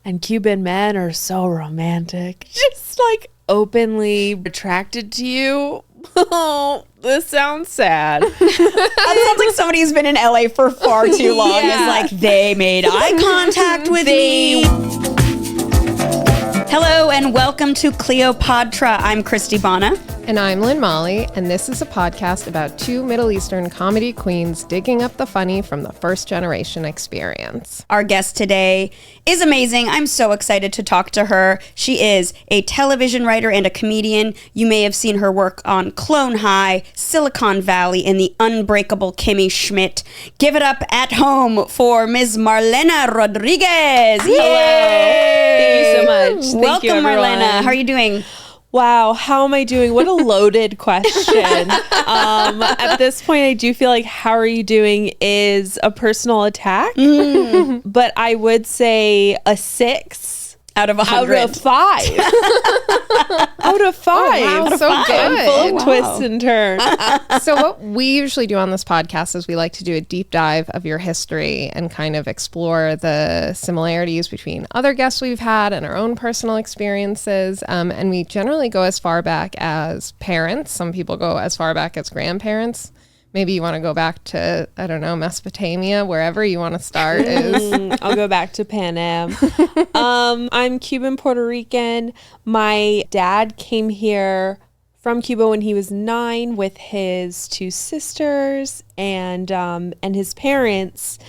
And Cuban men are so romantic. Just like openly attracted to you. Oh, this sounds sad. That sounds like somebody who's been in LA for far too long. Yeah. It's like, they made eye contact with me. Hello and welcome to Cleopatra. I'm Christy Bana. And I'm Lynn Molly, and this is a podcast about two Middle Eastern comedy queens digging up the funny from the first generation experience. Our guest today is amazing. I'm so excited to talk to her. She is a television writer and a comedian. You may have seen her work on Clone High, Silicon Valley, and the Unbreakable Kimmy Schmidt. Give it up at home for Ms. Marlena Rodriguez. Hello. Thank you so much. Welcome, Thank you, Marlena. How are you doing? Wow, how am I doing? What a loaded question. At this point, I do feel like how are you doing is a personal attack. But I would say a 6 out of 100. Out of 5. Out of 5. Oh, wow, so good. I'm full of twists and turns. So what we usually do on this podcast is we like to do a deep dive of your history and kind of explore the similarities between other guests we've had and our own personal experiences. And we generally go as far back as parents. Some people go as far back as grandparents. Maybe you want to go back to, I don't know, Mesopotamia, wherever you want to start is. I'll go back to Pan Am. I'm Cuban-Puerto Rican. My dad came here from Cuba when he was 9 with his 2 sisters and his parents.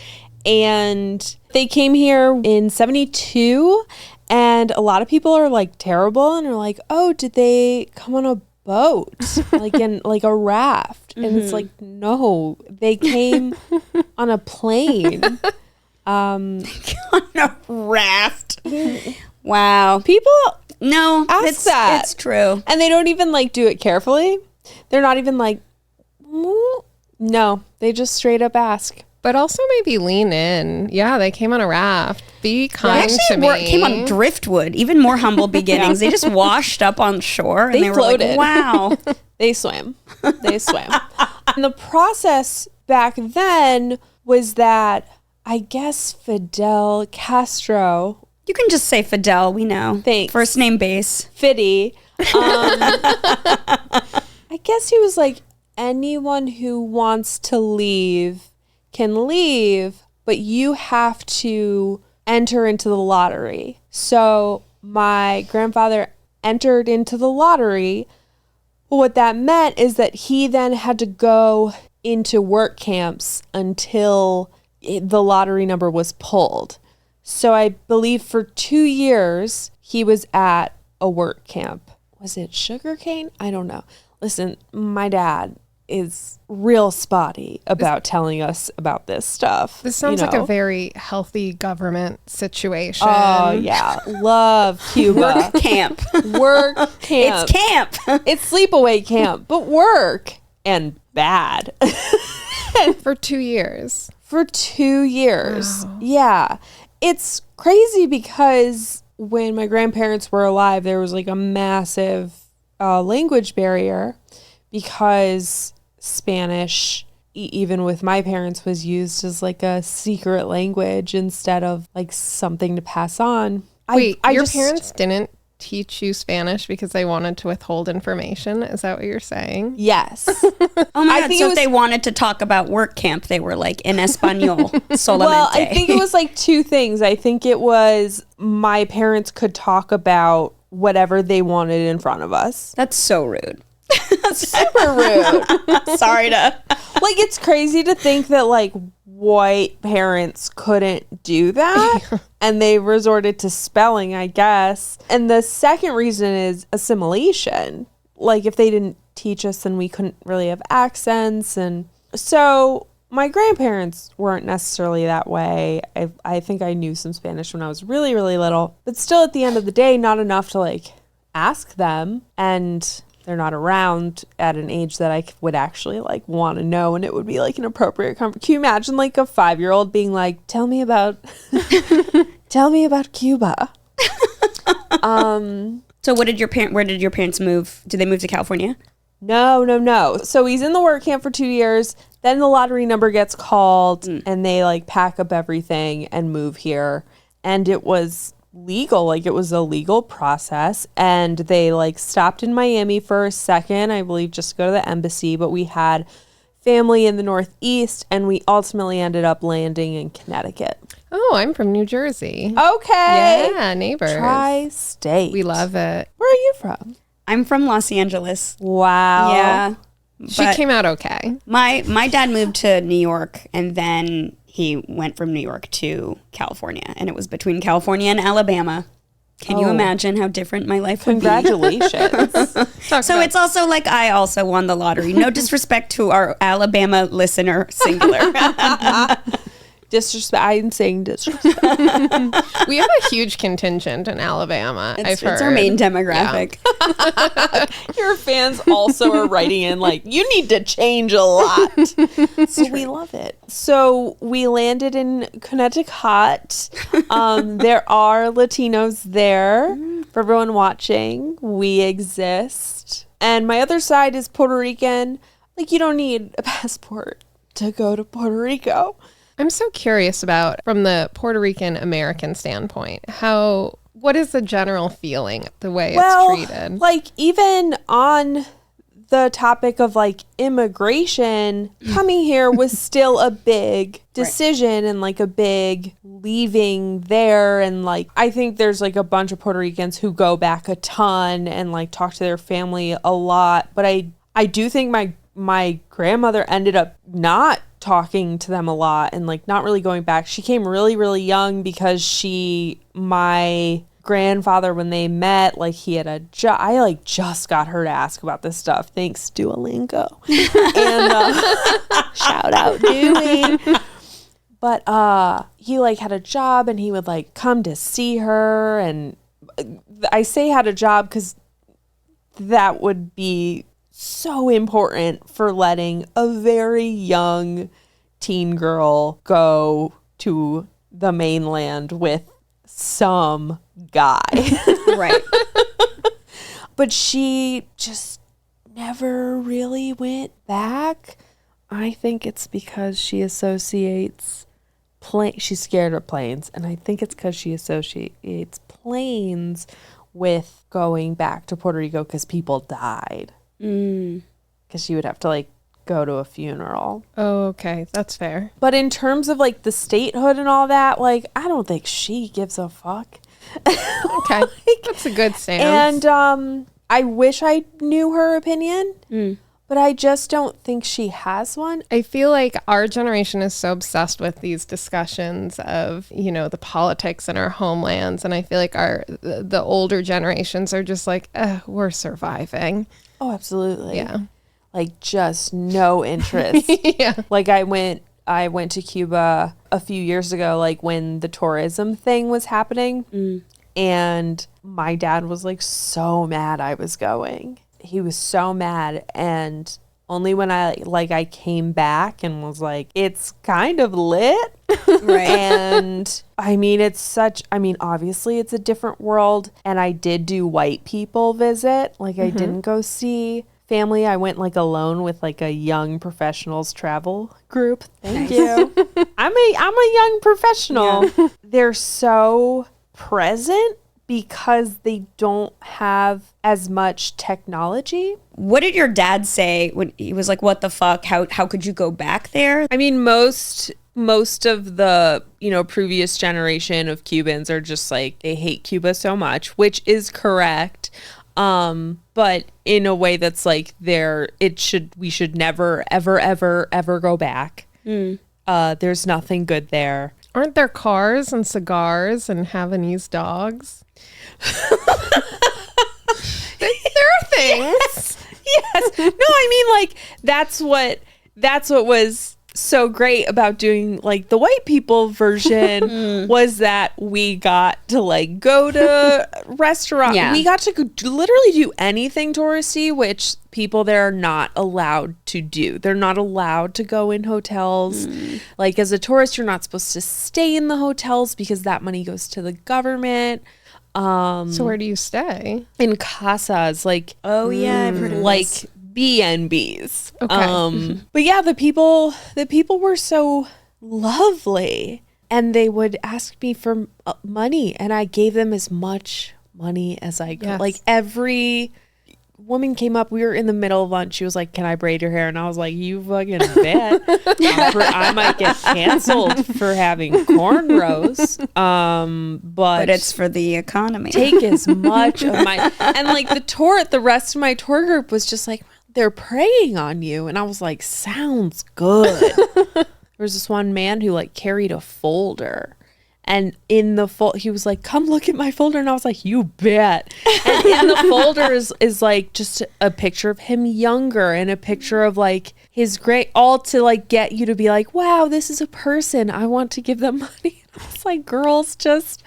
And they came here in 72. And a lot of people are like terrible and are like, oh, did they come on a boat like in like a raft? And it's like, no, they came on a plane. On a raft. Wow. People No, ask that. It's true. And they don't even like do it carefully. They're not even like, no, they just straight up ask. But also maybe lean in. Yeah, they came on a raft. Be kind to me. Came on driftwood. Even more humble beginnings. They just washed up on shore and they were floated. like, wow. They swam. They swam. And the process back then was that I guess Fidel Castro. You can just say Fidel, we know. Thanks. First name base. Fiddy. I guess he was like, anyone who wants to leave can leave, but you have to enter into the lottery. So my grandfather entered into the lottery. What that meant is that he then had to go into work camps until the lottery number was pulled. So I believe for 2 years he was at a work camp. Was it sugarcane? I don't know. Listen, my dad is real spotty about telling us about this stuff. This sounds like a very healthy government situation. Oh, yeah. Love Cuba. Work camp. Work camp. It's camp. It's sleepaway camp, but work and bad. For 2 years. For 2 years. Wow. Yeah. It's crazy because when my grandparents were alive, there was like a massive language barrier because Spanish, even with my parents, was used as like a secret language instead of like something to pass on. Wait, your parents didn't teach you Spanish because they wanted to withhold information? Is that what you're saying? Yes. Oh my God, so if they wanted to talk about work camp, they were like, in Espanol, solamente. Well, I think it was like 2 things. I think it was my parents could talk about whatever they wanted in front of us. That's so rude. Super rude. Sorry to... Like, it's crazy to think that, like, white parents couldn't do that. And they resorted to spelling, I guess. And the second reason is assimilation. Like, if they didn't teach us, then we couldn't really have accents. And so my grandparents weren't necessarily that way. I think I knew some Spanish when I was really, really little. But still, at the end of the day, not enough to, like, ask them. And they're not around at an age that I would actually like want to know, and it would be like an appropriate conversation. Can you imagine like a 5-year-old being like, tell me about Cuba? So where did your parents move? Did they move to California? No. So he's in the work camp for 2 years. Then the lottery number gets called and they like pack up everything and move here. And it was legal. Like, it was a legal process. And they, like, stopped in Miami for a second, I believe, just to go to the embassy. But we had family in the Northeast, and we ultimately ended up landing in Connecticut. Oh, I'm from New Jersey. Okay. Yeah, neighbors. Tri-state. We love it. Where are you from? I'm from Los Angeles. Wow. Yeah. She came out okay. My dad moved to New York, and then he went from New York to California, and it was between California and Alabama. Can you imagine how different my life would be? Congratulations. So it's also like I also won the lottery. No disrespect to our Alabama listener, singular. Disrespect. I'm saying disrespect. We have a huge contingent in Alabama. It's our main demographic. Yeah. Your fans also are writing in like, you need to change a lot. So we love it. So we landed in Connecticut. There are Latinos there. For everyone watching, we exist. And my other side is Puerto Rican. Like, you don't need a passport to go to Puerto Rico. I'm so curious about, from the Puerto Rican American standpoint, what is the general feeling, the way it's treated? Like, even on the topic of like immigration, coming here was still a big decision and like a big leaving there. And like, I think there's like a bunch of Puerto Ricans who go back a ton and like talk to their family a lot. But I do think my grandmother ended up not talking to them a lot and like not really going back. She came really, really young because my grandfather, when they met, like he had a job. I like just got her to ask about this stuff. Thanks, Duolingo. And shout out Dewey. But he like had a job and he would like come to see her. And I say had a job because that would be so important for letting a very young teen girl go to the mainland with some guy. Right. But she just never really went back. I think it's because she associates she's scared of planes, and I think it's because she associates planes with going back to Puerto Rico because people died. Because she would have to like go to a funeral. Oh, okay. That's fair. But in terms of like the statehood and all that, like I don't think she gives a fuck. Okay. That's a good stance. And I wish I knew her opinion, but I just don't think she has one. I feel like our generation is so obsessed with these discussions of, the politics in our homelands. And I feel like the older generations are just like, we're surviving. Oh, absolutely. Yeah. Like just no interest. Yeah. Like I went to Cuba a few years ago, like when the tourism thing was happening. And my dad was like so mad I was going. He was so mad. And only when I came back and was like, it's kind of lit. Right. And I mean, obviously it's a different world. And I did do white people visit. Like I didn't go see family. I went like alone with like a young professionals travel group. Thank you. I'm a young professional. Yeah. They're so present because they don't have as much technology. What did your dad say when he was like, what the fuck? How could you go back there? I mean, most of the, previous generation of Cubans are just like, they hate Cuba so much, which is correct. But in a way that's like we should never, ever, ever, ever go back. There's nothing good there. Aren't there cars and cigars and Havanese dogs? There are things. Yes. No, I mean, like, that's what was so great about doing like the white people version was that we got to like go to restaurants. Yeah. We got to literally do anything touristy, which people there are not allowed to do. They're not allowed to go in hotels. Like as a tourist, you're not supposed to stay in the hotels because that money goes to the government. So where do you stay? In casas, like I've heard of like this. B&Bs. Okay. But yeah, the people were so lovely. and they would ask me for money, and I gave them as much money as I could. Yes. Like every woman came up, we were in the middle of lunch, she was like, can I braid your hair? And I was like, you fucking bet. I might get canceled for having cornrows, but it's for the economy. take as much of my, and like the rest of my tour group was just like, they're preying on you. And I was like, sounds good. There was this one man who like carried a folder, and in the he was like, come look at my folder. And I was like, you bet. And in the folder is like just a picture of him younger and a picture of like his great, all to like get you to be like, wow, this is a person. I want to give them money. And I was like, girls, just,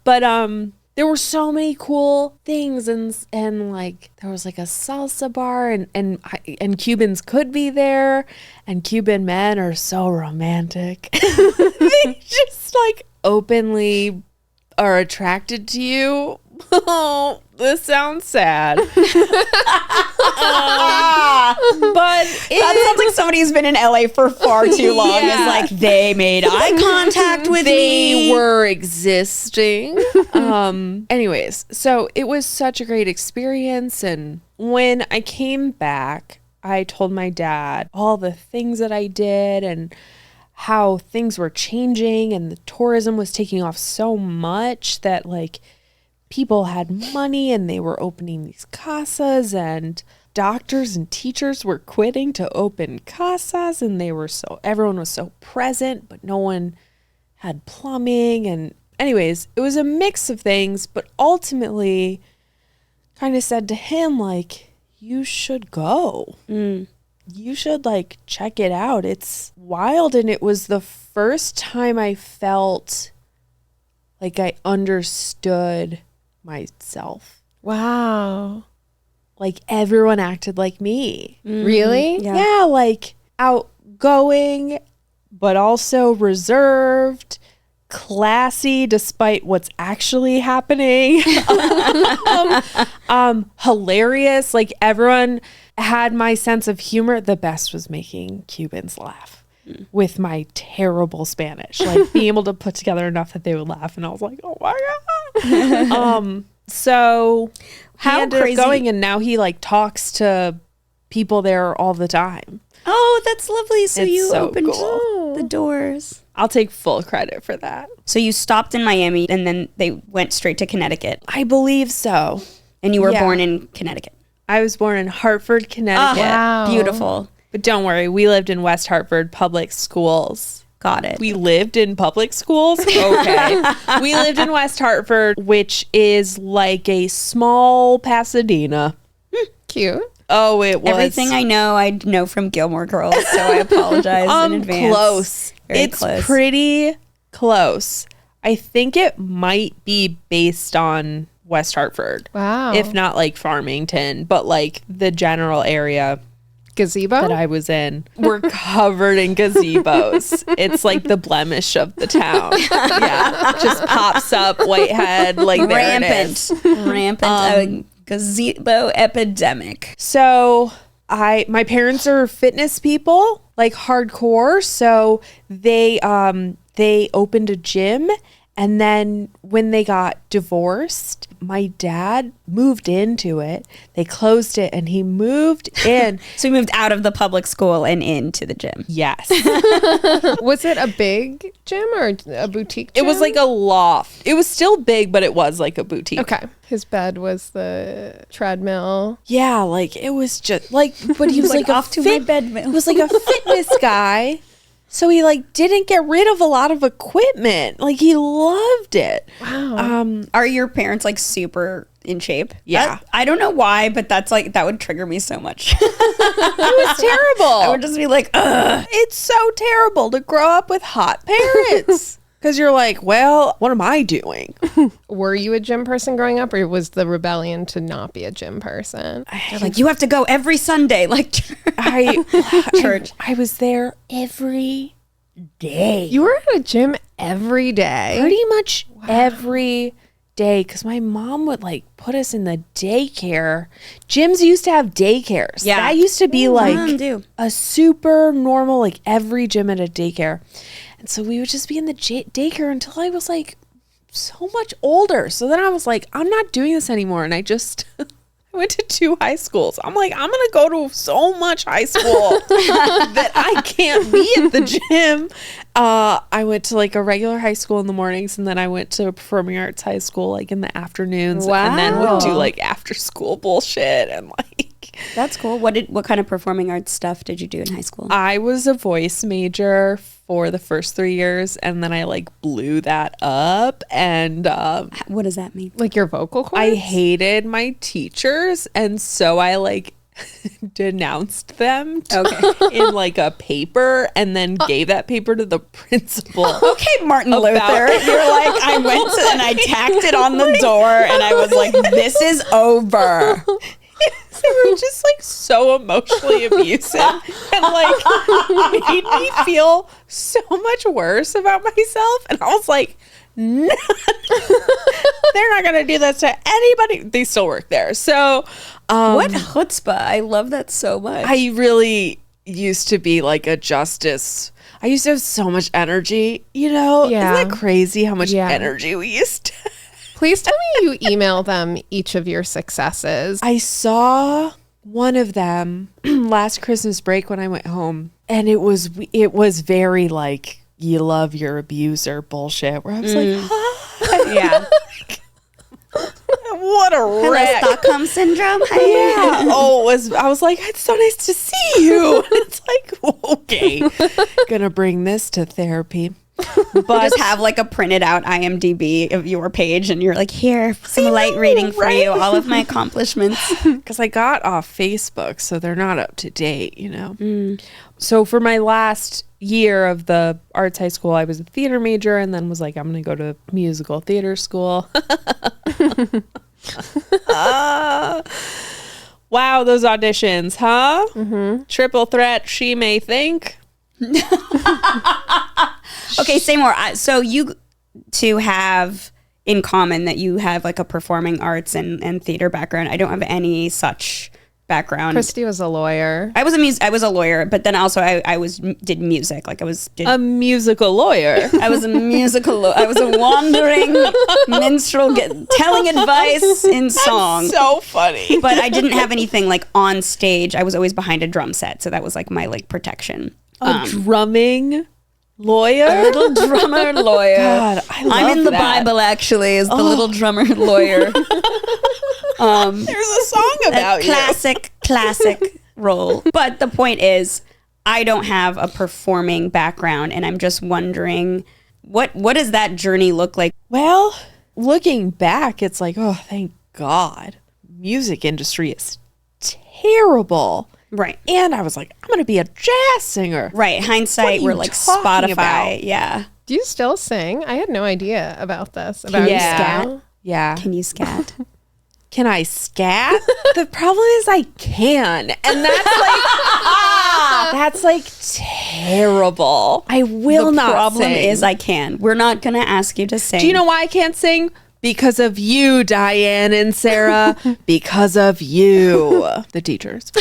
but there were so many cool things, and like there was like a salsa bar, and Cubans could be there, and Cuban men are so romantic. They just like openly are attracted to you. Oh, this sounds sad. But that sounds like somebody who's been in LA for far too long. Yeah. Is like, they made eye contact with me. They were existing. Anyways, so it was such a great experience. And when I came back, I told my dad all the things that I did and how things were changing, and the tourism was taking off so much that like people had money and they were opening these casas, and doctors and teachers were quitting to open casas, and everyone was so present, but no one had plumbing. And anyways, it was a mix of things, but ultimately kind of said to him, like, you should go. You should like check it out. It's wild. And it was the first time I felt like I understood myself. Wow. Like everyone acted like me. Really? Yeah, like outgoing, but also reserved, classy despite what's actually happening. Hilarious. Like everyone had my sense of humor. The best was making Cubans laugh with my terrible Spanish. Like being able to put together enough that they would laugh, and I was like, oh my God. So How he ended crazy. up going, and now he like talks to people there all the time. Oh, that's lovely. So It's you so opened cool. the doors. I'll take full credit for that. So you stopped in Miami, and then they went straight to Connecticut, I believe so. and you were Yeah. born in Connecticut. I was born in Hartford, Connecticut. Wow. Beautiful. But don't worry, we lived in West Hartford public schools. Got it. We lived in public schools? Okay. We lived in West Hartford, which is like a small Pasadena. Cute. Oh, it was. Everything I know from Gilmore Girls, so I apologize in advance. Close. Very It's close. pretty close. I think it might be based on West Hartford. Wow. If not like Farmington, but like the general area Gazebo? that I was in, we're covered in gazebos. It's like the blemish of the town. Yeah, just pops up Whitehead, like there it is. Rampant gazebo epidemic. So my parents are fitness people, like hardcore. So they opened a gym. And then when they got divorced, my dad moved into it. They closed it and he moved in. So we moved out of the public school and into the gym. Yes. Was it a big gym or a boutique gym? It was like a loft. It was still big, but it was like a boutique. Okay. His bed was the treadmill. Yeah, like it was just like, but he was like off to my bed. He was like a fitness guy. So he like didn't get rid of a lot of equipment. Like he loved it. Wow. Are your parents like super in shape? Yeah. I don't know why, but that's like, that would trigger me so much. It was terrible. I would just be like, ugh. It's so terrible to grow up with hot parents. Because you're like, well, what am I doing? Were you a gym person growing up, or was the rebellion to not be a gym person? They're like, you have to go every Sunday. Like, Church. I was there every day. You were at a gym every day. Pretty much every day, because my mom would like put us in the daycare. Gyms used to have daycares. Yeah. That used to be Mom like do. a super normal, like every gym at a daycare. And so we would just be in the daycare until I was like so much older. So then I was like, I'm not doing this anymore. And I just I went to 2 high schools. I'm like, I'm going to go to so much high school that I can't be at the gym. I went to like a regular high school in the mornings, and then I went to a performing arts high school like in the afternoons. Wow. And then would do like after school bullshit and like. That's cool. What kind of performing arts stuff did you do in high school? I was a voice major for the first 3 years, and then I like blew that up. And What does that mean? Like your vocal cords? I hated my teachers, and so I like denounced them in like a paper, and then gave that paper to the principal. Okay, Martin Luther. You're like, I went to and I tacked it on the door, and I was like, this is over. They were just like so emotionally abusive and like made me feel so much worse about myself. And I was like, no, they're not going to do this to anybody. They still work there. So What chutzpah. I love that so much. I really used to be like a justice. I used to have so much energy, you know? Yeah. Isn't that crazy how much Yeah. energy we used to have? Please tell me you email them each of your successes. I saw one of them last Christmas break when I went home, and it was very like, you love your abuser bullshit, where I was like, hi. yeah. What a Hello, wreck. Stockholm syndrome. Yeah. I was like, it's so nice to see you. It's like, okay, gonna bring this to therapy. But Just have like a printed out IMDb of your page, and you're like, here, some light reading for you, all of my accomplishments. because I got off Facebook, so they're not up to date, you know. So for my last year of the arts high school, I was a theater major, and then was like, I'm gonna go to musical theater school. Wow, those auditions, huh? Triple threat, she may think. Okay, say more. So you two have in common that you have like a performing arts and theater background. I don't have any such background. Christy was a lawyer. I was a lawyer, but then also I did music. Like A musical lawyer. I was a I was a wandering minstrel telling advice in song. So funny. But I didn't have anything like on stage. I was always behind a drum set, so that was like my like protection. A drumming lawyer? A little drummer lawyer. God, I love I'm in the that. Bible actually as the little drummer lawyer. There's a song about you. Classic role. But the point is, I don't have a performing background, and I'm just wondering what does that journey look like? Well, looking back, it's like, oh, thank God. Music industry is terrible. Right. And I was like, I'm going to be a jazz singer. Right. Hindsight, What are we're you like talking Spotify. about? Yeah. Do you still sing? I had no idea about this. About Yeah. scat? Yeah. Can you scat? Can I scat? The problem is I can. And that's like terrible. I will The not problem sing. is I can. We're not going to ask you to sing. Do you know why I can't sing? Because of you, Diane and Sarah. Because of you. The teachers.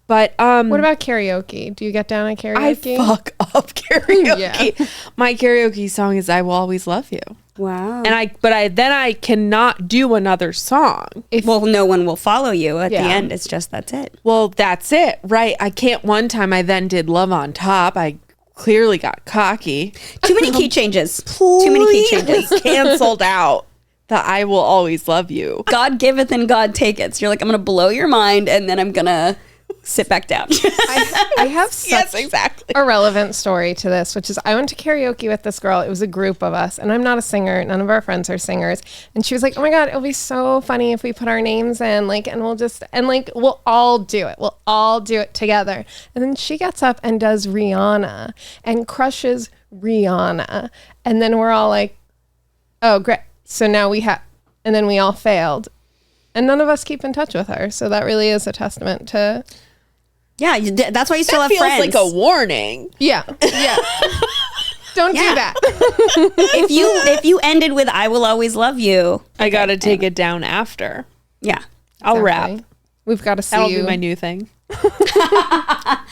But What about karaoke? Do you get down at I karaoke? fuck up karaoke. Yeah. My karaoke song is "I Will Always Love You," Wow. and I cannot do another song. Well, no one will follow you at Yeah. the end. It's just that's it. Well, that's it, right? I can't. One time, I then did "Love on Top." I clearly got cocky. Too many key changes. Too many key changes. Canceled out the "I Will Always Love You." God giveth and God taketh. So you're like, I'm going to blow your mind, and then I'm going to sit back down. I have such Yes, exactly. a relevant story to this, which is I went to karaoke with this girl. It was a group of us, and I'm not a singer. None of our friends are singers. And she was like, "Oh my God, it'll be so funny if we put our names in, and we'll all do it. We'll all do it together." And then she gets up and does Rihanna and crushes Rihanna. And then we're all like, "Oh, great." So now and then we all failed. And none of us keep in touch with her. So that really is a testament to... Yeah, that's why you still That have feels friends. like a warning. Yeah. Don't Yeah. do that. if you ended with "I will always love you," I got to take it down after. yeah. I'll Exactly. rap. We've got to see That'll you. be my new thing.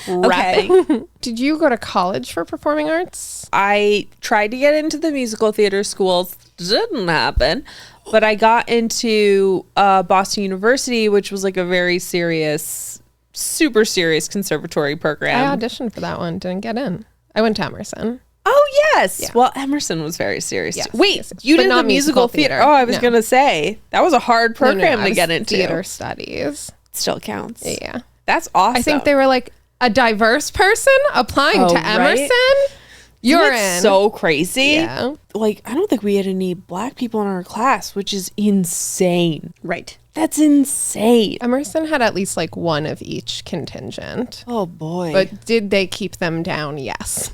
Rapping. Did you go to college for performing arts? I tried to get into the musical theater schools. Didn't happen. But I got into Boston University, which was like a very serious, super serious conservatory program. I auditioned for that one. Didn't get in. I went to Emerson. Oh, yes. Yeah. Well, Emerson was very serious. Yes, too. Wait, yes, yes. you But did not the musical theater. Oh, I was going to say, that was a hard program I to was get into. Theater studies. Still counts. Yeah. That's awesome. I think they were like a diverse person applying to Emerson. Right? You're That's in. so crazy. Yeah. Like, I don't think we had any black people in our class, which is insane. Right. That's insane. Emerson had at least like one of each contingent. Oh, boy. But did they keep them down? Yes.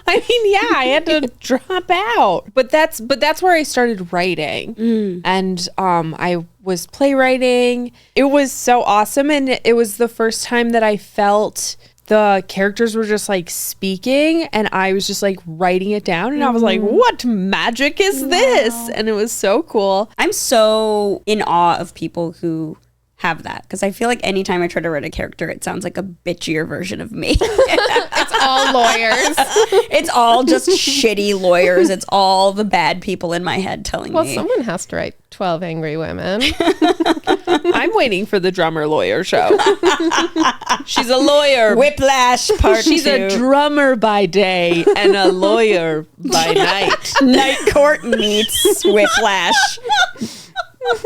I mean, yeah, I had to drop out. But that's where I started writing. And I was playwriting. It was so awesome. And it was the first time that I felt the characters were just like speaking and I was just like writing it down. And I was like, what magic is this? And it was so cool. I'm so in awe of people who have that, because I feel like anytime I try to write a character, it sounds like a bitchier version of me. It's all lawyers. It's all just shitty lawyers. It's all the bad people in my head telling Well, me. someone has to write 12 Angry Women. I'm waiting for the drummer lawyer show. She's a lawyer. Whiplash part She's 2. a drummer by day and a lawyer by night. Night Court meets Whiplash.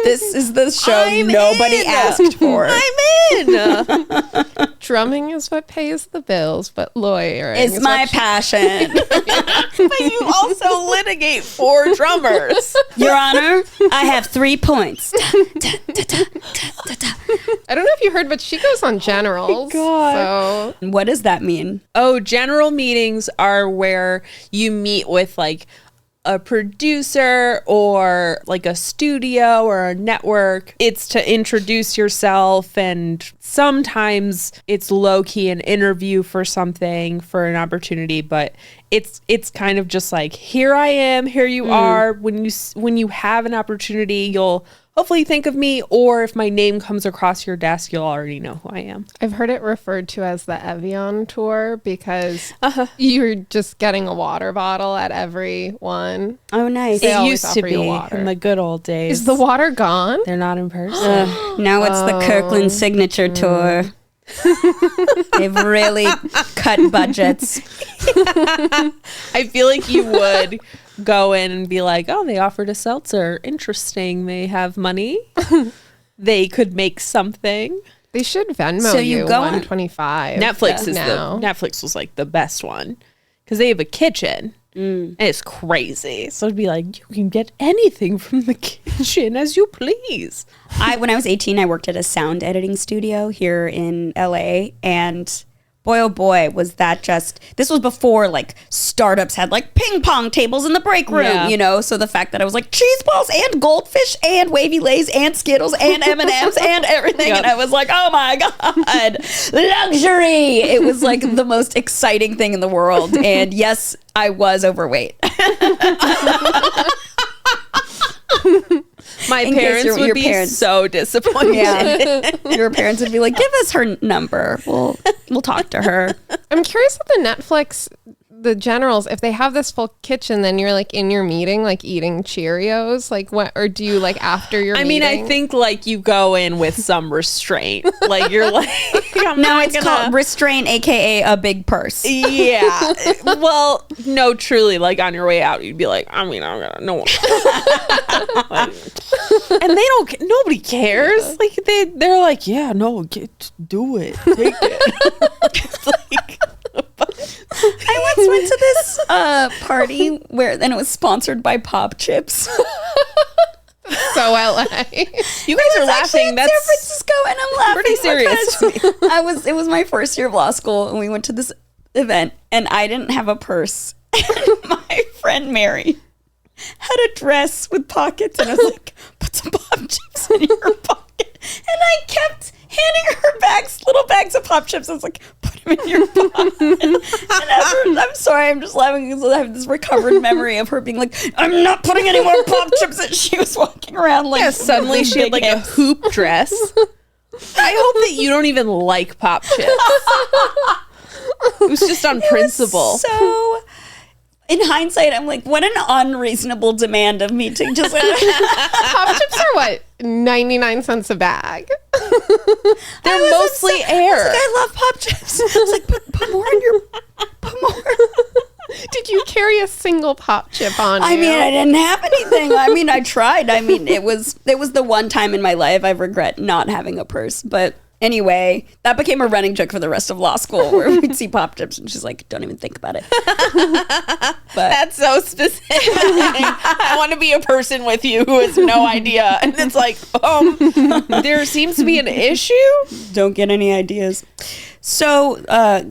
This is the show nobody asked for. I'm in. Drumming is what pays the bills, but lawyering It's is my what passion. But you also litigate for drummers. Your Honor, I have 3 points. I don't know if you heard, but she goes on generals. God. So What does that mean? Oh, general meetings are where you meet with like a producer or like a studio or a network. It's to introduce yourself, and sometimes it's low-key an interview for something, for an opportunity, but it's kind of just like, here I am, here you are. When you have an opportunity, you'll hopefully think of me, or if my name comes across your desk, you'll already know who I am. I've heard it referred to as the Evian tour because you're just getting a water bottle at every one. Oh, nice. They It always used to offer you be water. in the good old days. Is the water gone? They're not in person. Now it's the Kirkland signature tour. They've really cut budgets. I feel like you would go in and be like, oh, they offered a seltzer. Interesting. They have money. They could make something. They should Venmo So you you go on- $125. Netflix was like the best one because they have a kitchen. And it's crazy. So it'd be like, you can get anything from the kitchen as you please. When I was 18, I worked at a sound editing studio here in LA, and boy, oh boy, was that just, this was before like startups had like ping pong tables in the break room, Yeah. you know? So the fact that I was like cheese balls and goldfish and wavy lays and Skittles and M&Ms and everything. Yep. And I was like, oh my God, luxury. It was like the most exciting thing in the world. And yes, I was overweight. My In case parents your would be parents- so disappointed. Yeah. Your parents would be like, give us her number. We'll talk to her. I'm curious if the Netflix, the generals, if they have this full kitchen, then you're like in your meeting, like eating Cheerios, like what, or do you like after your meeting? I think like you go in with some restraint. Like you're like, No, it's called restraint, aka a big purse. Yeah. Well, no, truly, like on your way out, you'd be like, I'm gonna, no one. And they don't, nobody cares. Like they're like, yeah, no, do it. Take it. It's like, I once went to this party where then it was sponsored by Pop Chips. so LA. you guys are laughing. In That's San Francisco, and I'm laughing pretty serious because it was my first year of law school, and we went to this event, and I didn't have a purse. And my friend Mary had a dress with pockets, and I was like, put some Pop Chips in your pocket. And I kept handing her little bags of Pop Chips. I was like, put them in your pocket. I'm sorry, I'm just laughing because I have this recovered memory of her being like, I'm not putting any more Pop Chips. And she was walking around like, suddenly she had like a hoop dress. I hope that you don't even like pop chips. It was just on principle. So, in hindsight, I'm like, what an unreasonable demand of me to just... Pop chips are what? 99 cents a bag. They're mostly air. I was like, I love pop chips. I was like, put more in your... Put more. Did you carry a single pop chip on I you? mean, I didn't have anything. I mean, I tried. I mean, it was the one time in my life I regret not having a purse. But anyway, that became a running joke for the rest of law school where we'd see pop chips and she's like, don't even think about it. But That's so specific. I want to be a person with you who has no idea. And it's like, there seems to be an issue. don't get any ideas. So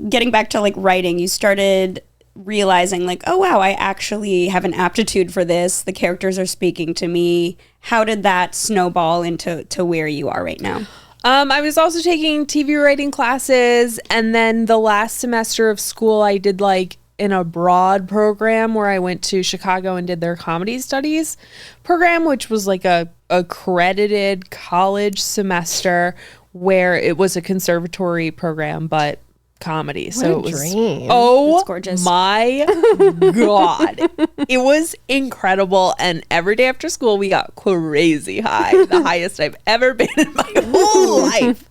getting back to like writing, you started realizing like, oh wow, I actually have an aptitude for this. The characters are speaking to me. How did that snowball into where you are right now? I was also taking TV writing classes, and then the last semester of school I did like an abroad program where I went to Chicago and did their comedy studies program, which was like a accredited college semester where it was a conservatory program, but comedy. So it was dream. Oh, That's gorgeous. my God. It was incredible. And every day after school, we got crazy high. The highest I've ever been in my whole life.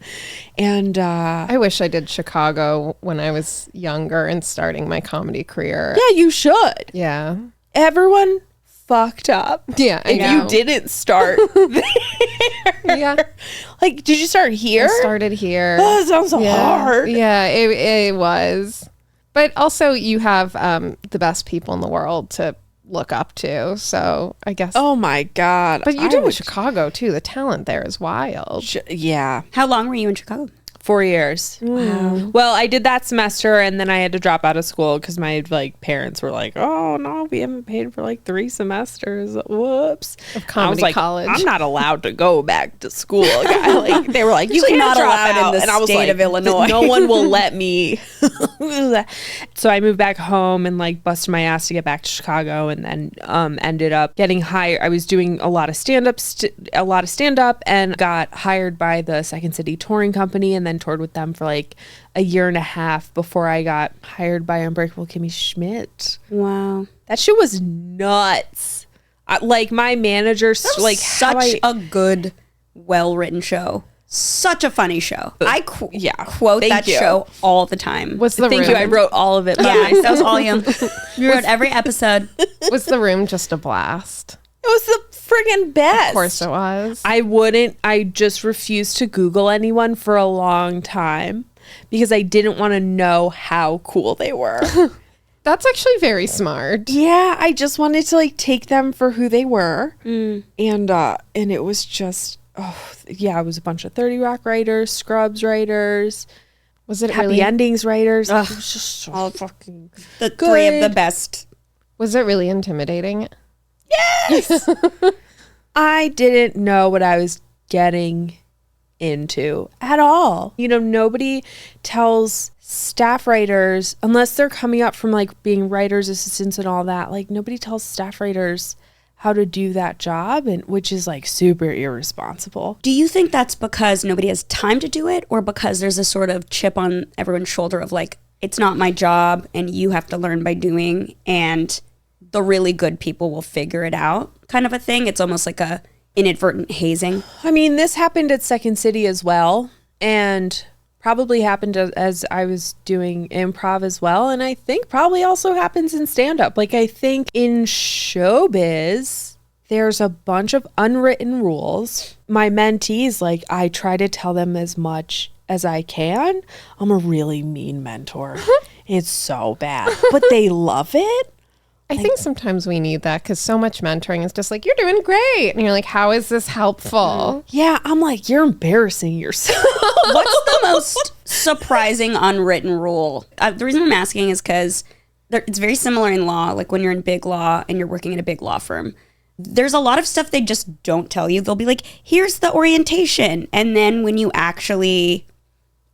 And I wish I did Chicago when I was younger and starting my comedy career. yeah, you should. Yeah. Everyone fucked up. Yeah, I If know. you didn't start there. Yeah. Like, did you start here? I started here. Oh, that sounds so hard. Yeah, it was. But also you have the best people in the world to look up to. So I guess. Oh my God. But you I do in would- Chicago too. The talent there is wild. Yeah. How long were you in Chicago? 4 years. Wow. Well, I did that semester and then I had to drop out of school because my like parents were like, "Oh no, we haven't paid for like 3 semesters. Whoops." Of I was comedy like, college. I'm not allowed to go back to school. Like, they were like, "You Actually can't not drop allowed in out." the And I was state like, of Illinois. No one will let me. So I moved back home and like busted my ass to get back to Chicago, and then ended up getting hired. I was doing a lot of stand up, and got hired by the Second City touring company, and then toured with them for like a year and a half before I got hired by Unbreakable Kimmy Schmidt. Wow. That shit was nuts. Like my manager, like Such a good, well-written show. Such a funny show. I quote Thank that you. show all the time. Was the Thank room, you. I wrote all of it. yeah, By myself. that was all you. You wrote every episode. was the room just a blast? It was the friggin' best. Of course it was. I just refused to Google anyone for a long time because I didn't want to know how cool they were. That's actually very smart. Yeah, I just wanted to like take them for who they were. And it was just, it was a bunch of 30 Rock writers, Scrubs writers, Was it Happy really? Endings writers. It was just so fucking The good. 3 of the best. Was it really intimidating? Yes. I didn't know what I was getting into at all. You know, nobody tells staff writers, unless they're coming up from like being writers assistants and all that, like nobody tells staff writers how to do that job, and which is like super irresponsible. Do you think that's because nobody has time to do it, or because there's a sort of chip on everyone's shoulder of like, it's not my job and you have to learn by doing, and the really good people will figure it out kind of a thing? It's almost like a inadvertent hazing. I mean, this happened at Second City as well, and probably happened as I was doing improv as well, and I think probably also happens in stand-up. Like, I think in showbiz, there's a bunch of unwritten rules. My mentees, like, I try to tell them as much as I can. I'm a really mean mentor. It's so bad, but they love it. I think sometimes we need that because so much mentoring is just like, you're doing great. And you're like, how is this helpful? Yeah, I'm like, you're embarrassing yourself. What's the most surprising unwritten rule? The reason I'm asking is because it's very similar in law. Like when you're in big law and you're working at a big law firm, there's a lot of stuff they just don't tell you. They'll be like, here's the orientation. And then when you actually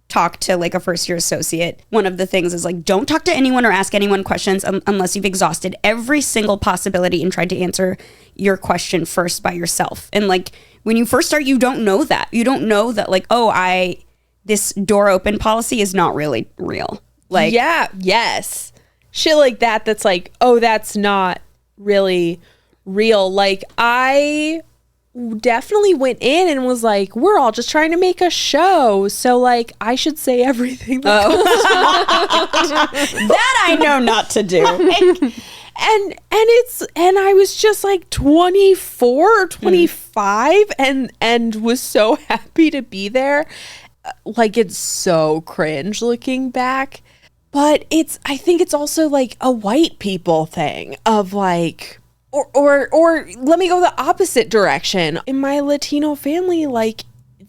talk to like a first year associate, one of the things is like, don't talk to anyone or ask anyone questions unless you've exhausted every single possibility and tried to answer your question first by yourself. And like when you first start, you don't know that. You don't know that like, this door open policy is not really real. Like, yeah, yes. Shit like that. That's like, oh, that's not really real. Like, I definitely went in and was like, we're all just trying to make a show, so like I should say everything that that I know not to do. and I was just like 24 or 25 and was so happy to be there. Like, it's so cringe looking back, but I think it's also like a white people thing of like, or let me go the opposite direction. In my Latino family, like,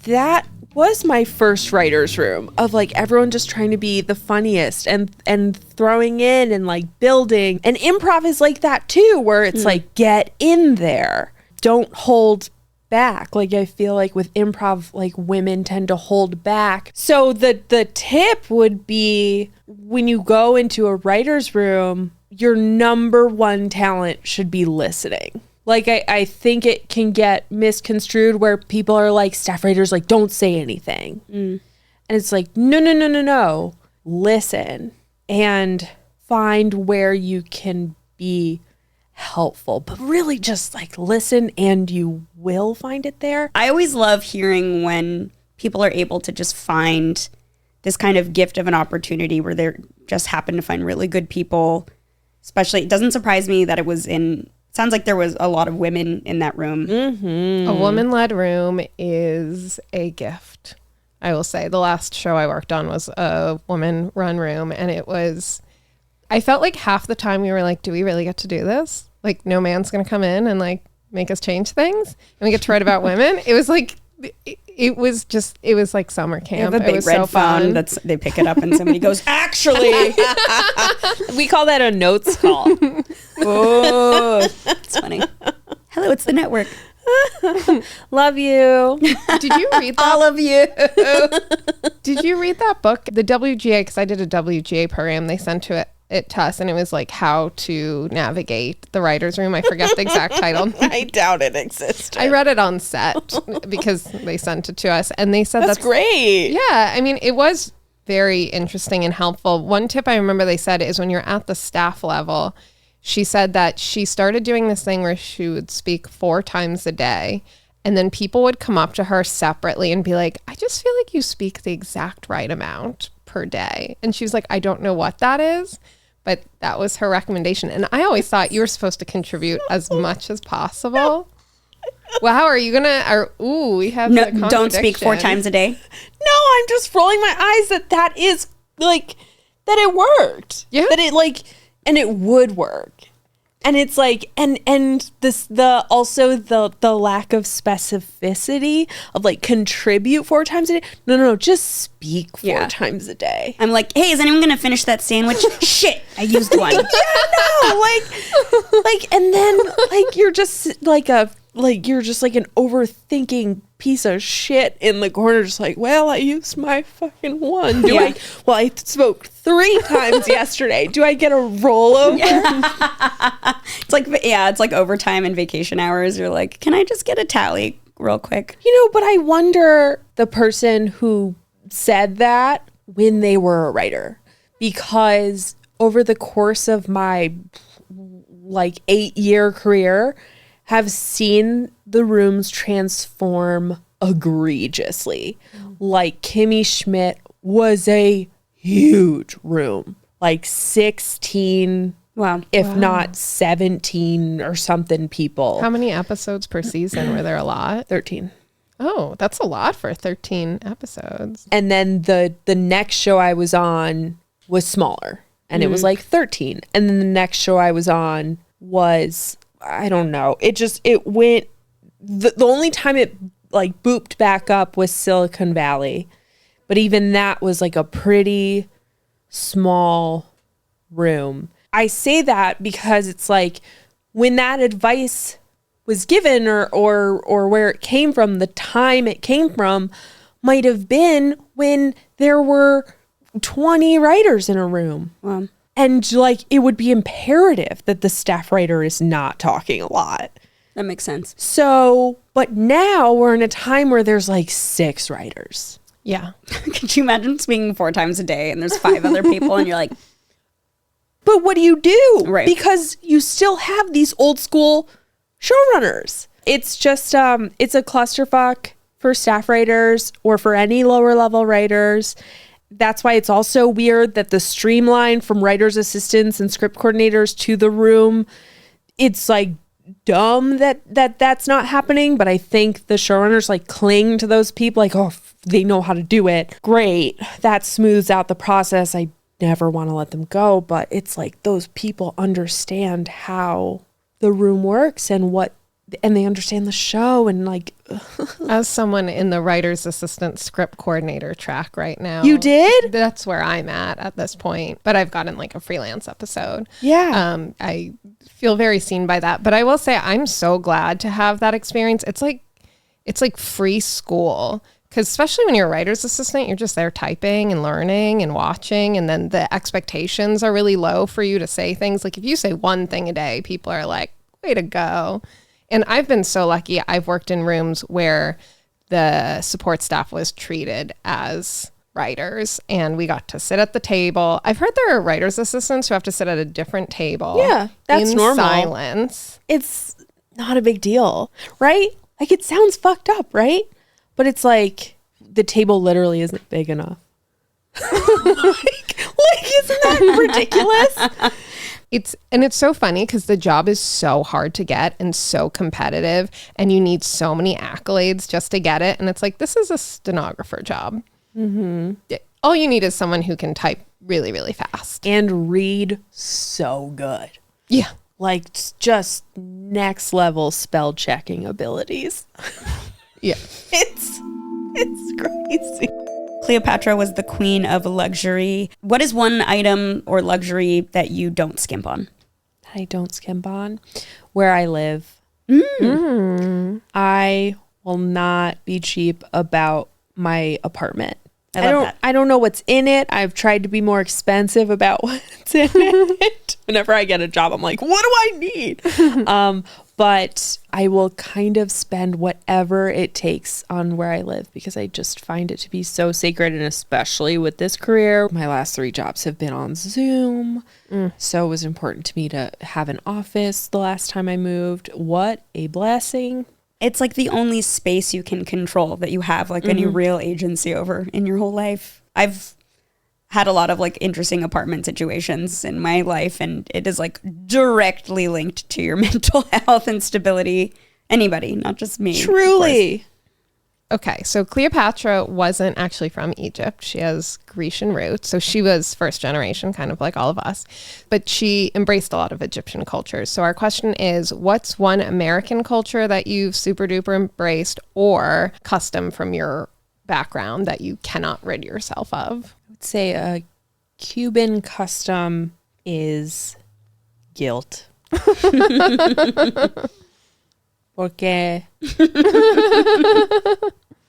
that was my first writer's room of like everyone just trying to be the funniest and throwing in and like building. And improv is like that too, where it's like, get in there. Don't hold back. Like, I feel like with improv, like, women tend to hold back. So the tip would be, when you go into a writer's room, your number one talent should be listening. Like, I think it can get misconstrued where people are like, staff writers, like, don't say anything. And it's like, no. Listen and find where you can be helpful, but really just like listen and you will find it there. I always love hearing when people are able to just find this kind of gift of an opportunity where they just happen to find really good people. Especially, it doesn't surprise me that sounds like there was a lot of women in that room. A woman-led room is a gift, I will say. The last show I worked on was a woman-run room, and I felt like half the time we were like, do we really get to do this? Like, no man's going to come in and like make us change things, and we get to write about women. It was like, it was like summer camp. They have a big red phone they pick it up and somebody goes, actually. We call that a notes call. Oh, it's funny. Hello, it's the network. Love you. Did you read that? All of you. Did you read that book, the WGA? Because I did a WGA program. They sent it to us, and it was like how to navigate the writer's room. I forget the exact title. I doubt it existed. I read it on set because they sent it to us, and they said that's great. Yeah, I mean, it was very interesting and helpful. One tip I remember they said is when you're at the staff level, she said that she started doing this thing where she would speak 4 times a day, and then people would come up to her separately and be like, I just feel like you speak the exact right amount per day. And she was like, I don't know what that is, but that was her recommendation. And I always thought you were supposed to contribute as much as possible. Well, how are you gonna? We have no. Don't speak 4 times a day. No, I'm just rolling my eyes that is like that it worked. Yeah, that it like, and it would work. And it's like, and the lack of specificity of like contribute 4 times a day. No, just speak 4 times a day. I'm like, hey, is anyone gonna finish that sandwich? Shit, I used one. And then like you're just like an overthinking piece of shit in the corner, just like, well, I used my fucking one. I spoke 3 times yesterday. Do I get a rollover? Yeah. It's like overtime and vacation hours. You're like, can I just get a tally real quick? But I wonder the person who said that when they were a writer, because over the course of my like 8-year career, have seen the rooms transform egregiously. Like Kimmy Schmidt was a huge room, like 16, if not 17 or something people. How many episodes per season? Were there a lot? 13. Oh, that's a lot for 13 episodes. And then the next show I was on was smaller, and it was like 13. And then the next show I was on was, I don't know. It went, the only time it like booped back up was Silicon Valley. But even that was like a pretty small room. I say that because it's like when that advice was given or where it came from, the time it came from might have been when there were 20 writers in a room. And like, it would be imperative that the staff writer is not talking a lot. That makes sense. So, but now we're in a time where there's like 6 writers. Yeah. Could you imagine speaking 4 times a day and there's 5 other people and you're like, but what do you do? Right. Because you still have these old school showrunners. It's just, it's a clusterfuck for staff writers or for any lower level writers. That's why it's also weird that the streamline from writers' assistants and script coordinators to the room, it's like dumb that's not happening. But I think the showrunners like cling to those people like, oh, they know how to do it. Great. That smooths out the process. I never want to let them go. But it's like those people understand how the room works and they understand the show and like. As someone in the writer's assistant script coordinator track right now. You did? That's where I'm at this point. But I've gotten like a freelance episode. Yeah. I feel very seen by that. But I will say I'm so glad to have that experience. It's like free school. Because especially when you're a writer's assistant, you're just there typing and learning and watching. And then the expectations are really low for you to say things. Like if you say one thing a day, people are like, way to go. And I've been so lucky. I've worked in rooms where the support staff was treated as writers and we got to sit at the table. I've heard there are writer's assistants who have to sit at a different table. Yeah, that's in normal. Silence. It's not a big deal, right? Like it sounds fucked up, right? But it's like the table literally isn't big enough. like isn't that ridiculous? It's so funny because the job is so hard to get and so competitive and you need so many accolades just to get it. And it's like, this is a stenographer job. Mm-hmm. All you need is someone who can type really, really fast. And read so good. Yeah. Like just next level spell checking abilities. Yeah. It's crazy. Cleopatra was the queen of luxury. What is one item or luxury that you don't skimp on? I don't skimp on where I live. I will not be cheap about my apartment. I love that. I don't know what's in it. I've tried to be more expensive about what's in it. Whenever I get a job, I'm like, what do I need? But I will kind of spend whatever it takes on where I live because I just find it to be so sacred. And especially with this career, my last 3 jobs have been on Zoom. So it was important to me to have an office the last time I moved. What a blessing. It's like the only space you can control that you have like any real agency over in your whole life. I've had a lot of like interesting apartment situations in my life and it is like directly linked to your mental health and stability. Anybody, not just me. Truly. Okay, so Cleopatra wasn't actually from Egypt. She has Grecian roots. So she was first generation, kind of like all of us. But she embraced a lot of Egyptian cultures. So our question is, what's one American culture that you've super duper embraced or custom from your background that you cannot rid yourself of? I would say a Cuban custom is guilt. Porque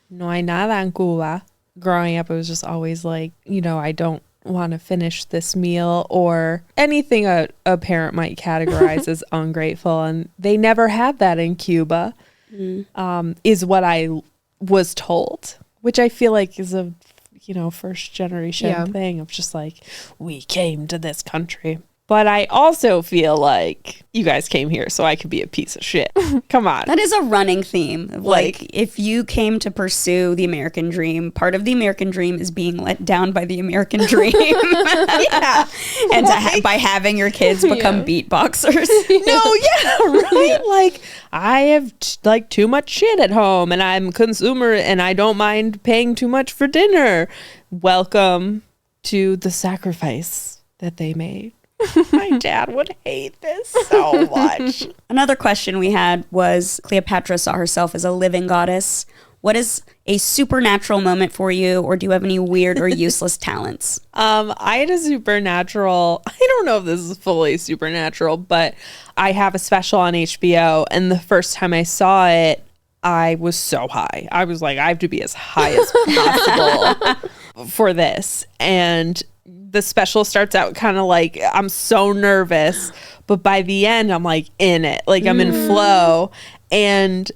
no hay nada en Cuba. Growing up, it was just always like, I don't want to finish this meal or anything a parent might categorize as ungrateful. And they never had that in Cuba, is what I was told, which I feel like is a, first generation thing of just like, we came to this country. But I also feel like you guys came here so I could be a piece of shit. Come on. That is a running theme. Like, if you came to pursue the American dream, part of the American dream is being let down by the American dream. Yeah. And by having your kids become beatboxers. Right? Like, I have too much shit at home and I'm a consumer and I don't mind paying too much for dinner. Welcome to the sacrifice that they made. My dad would hate this so much. Another question we had was Cleopatra saw herself as a living goddess. What is a supernatural moment for you, or do you have any weird or useless talents? I had a supernatural, I don't know if this is fully supernatural, but I have a special on HBO, and the first time I saw it, I was so high. I was like, I have to be as high as possible for this. And the special starts out kind of like I'm so nervous, but by the end I'm like in it, like I'm in flow. And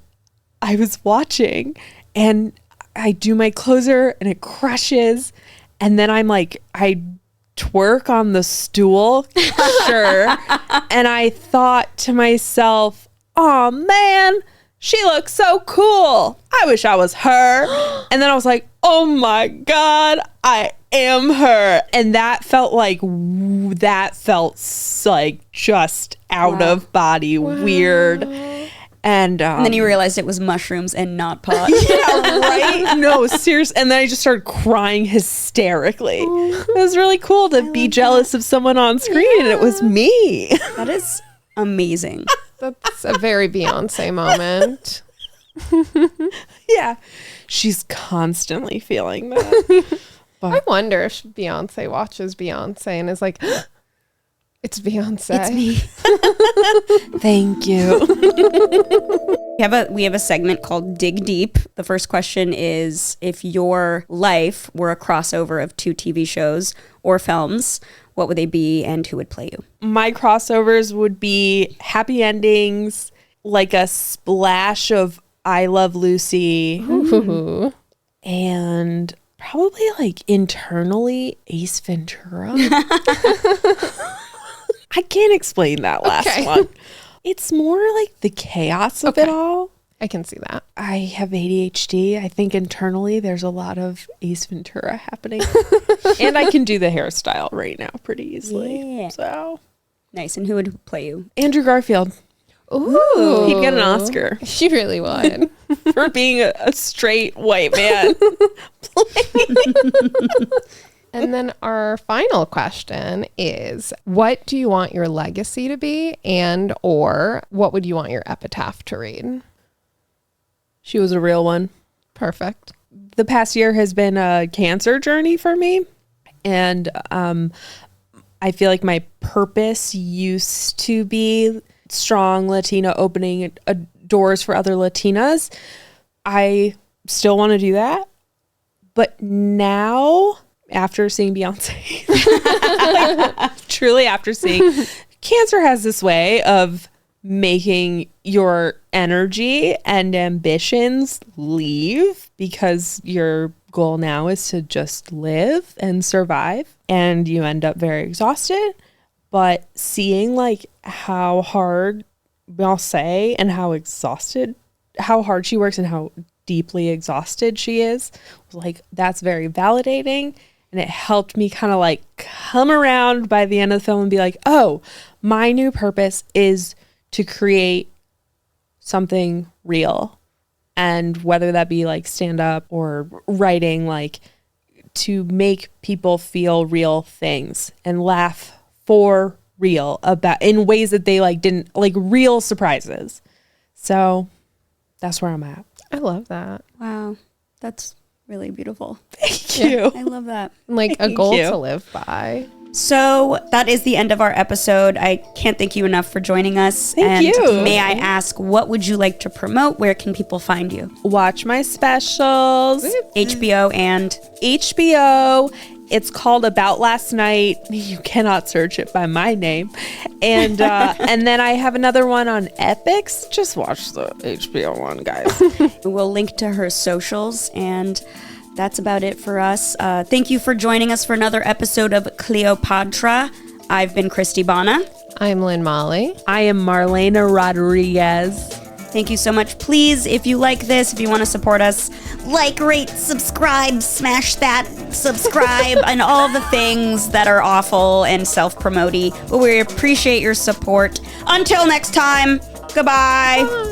I was watching and I do my closer and it crushes, and then I'm like, I twerk on the stool, sure. And I thought to myself, oh man, she looks so cool. I wish I was her. And then I was like, oh my God, I am her. And that felt like just out of body weird. And then you realized it was mushrooms and not pot. Yeah, right? No, seriously. And then I just started crying hysterically. It was really cool to be jealous of someone on screen, and it was me. That is amazing. That's a very Beyonce moment. Yeah. She's constantly feeling that. I wonder if Beyonce watches Beyonce and is like, it's Beyonce. It's me. Thank you. We have a segment called Dig Deep. The first question is, if your life were a crossover of 2 TV shows or films, what would they be and who would play you? My crossovers would be happy endings, like a splash of I Love Lucy. Ooh. And probably like internally Ace Ventura. I can't explain that last one. It's more like the chaos of it all. I can see that. I have ADHD. I think internally there's a lot of Ace Ventura happening. And I can do the hairstyle right now pretty easily. Yeah. So Nice. And who would play you? Andrew Garfield. Ooh. He'd get an Oscar She really would. for being a straight white man. And then our final question is, what do you want your legacy to be, and or what would you want your epitaph to read? She was a real one. Perfect. The past year has been a cancer journey for me. And I feel like my purpose used to be strong Latina, opening doors for other Latinas. I still want to do that. But now, after seeing Beyonce, truly after seeing, cancer has this way of making your energy and ambitions leave, because your goal now is to just live and survive, and you end up very exhausted. But seeing like how hard Beyonce and how hard she works and how deeply exhausted she is, was like, that's very validating. And it helped me kind of like come around by the end of the film and be like, oh, my new purpose is to create something real. And whether that be like stand up or writing, like to make people feel real things and laugh for real about in ways that they like didn't, like real surprises. So that's where I'm at. I love that. Wow. That's really beautiful. Thank you. I love that. Like a goal to live by. So that is the end of our episode. I can't thank you enough for joining us. Thank you. May I ask, what would you like to promote? Where can people find you? Watch my specials. HBO and HBO. It's called About Last Night. You cannot search it by my name. And and then I have another one on Epix. Just watch the HBO one, guys. we'll link to her socials, and that's about it for us. Thank you for joining us for another episode of Cleopatra. I've been Christy Bana. I'm Lynn Molly. I am Marlena Rodriguez. Thank you so much. Please, if you like this, if you want to support us, like, rate, subscribe, smash that subscribe, and all the things that are awful and self-promoty. But we appreciate your support. Until next time, goodbye. Bye.